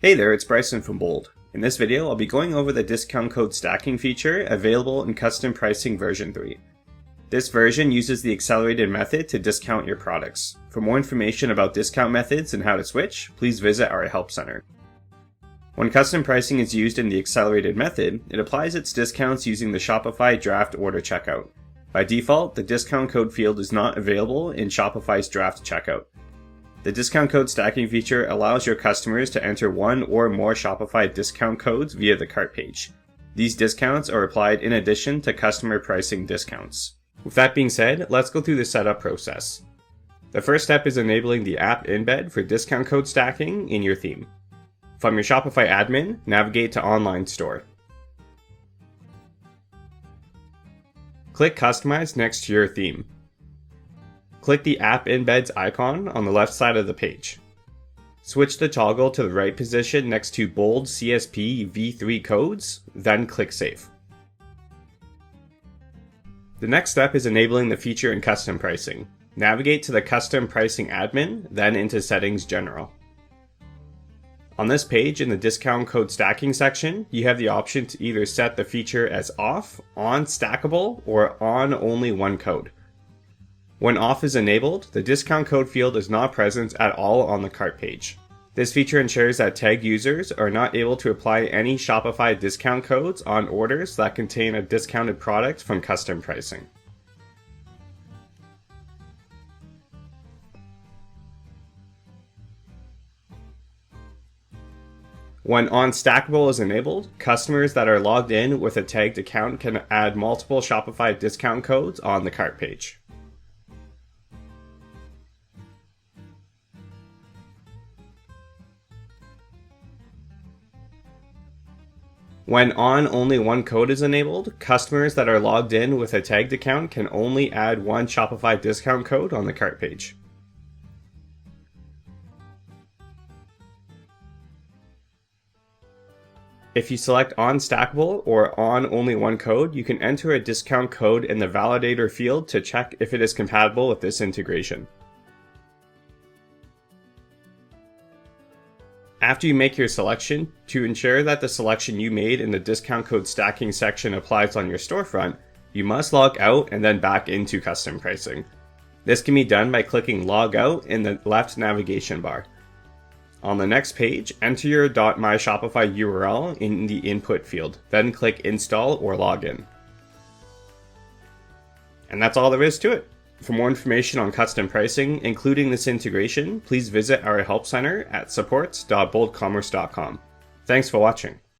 Hey there, it's Bryson from Bold. In this video, I'll be going over the discount code stacking feature available in Custom Pricing version 3. This version uses the accelerated method to discount your products. For more information about discount methods and how to switch, please visit our Help Center. When custom pricing is used in the accelerated method, it applies its discounts using the Shopify draft order checkout. By default, the discount code field is not available in Shopify's draft checkout. The discount code stacking feature allows your customers to enter one or more Shopify discount codes via the cart page. These discounts are applied in addition to customer pricing discounts. With that being said, let's go through the setup process. The first step is enabling the app embed for discount code stacking in your theme. From your Shopify admin, navigate to Online Store. Click Customize next to your theme. Click the App Embeds icon on the left side of the page. Switch the toggle to the right position next to Bold CSP v3 codes, then click Save. The next step is enabling the feature in Custom Pricing. Navigate to the Custom Pricing admin, then into Settings General. On this page, in the Discount Code Stacking section, you have the option to either set the feature as Off, On Stackable, or On Only One Code. When off is enabled, the discount code field is not present at all on the cart page. This feature ensures that tagged users are not able to apply any Shopify discount codes on orders that contain a discounted product from custom pricing. When on-stackable is enabled, customers that are logged in with a tagged account can add multiple Shopify discount codes on the cart page. When on only one code is enabled, customers that are logged in with a tagged account can only add one Shopify discount code on the cart page. If you select on stackable or on only one code, you can enter a discount code in the validator field to check if it is compatible with this integration. After you make your selection, to ensure that the selection you made in the discount code stacking section applies on your storefront, you must log out and then back into custom pricing. This can be done by clicking Log Out in the left navigation bar. On the next page, enter your .myshopify URL in the input field, then click Install or Login. And that's all there is to it. For more information on custom pricing, including this integration, please visit our Help Center at supports.boldcommerce.com. Thanks for watching.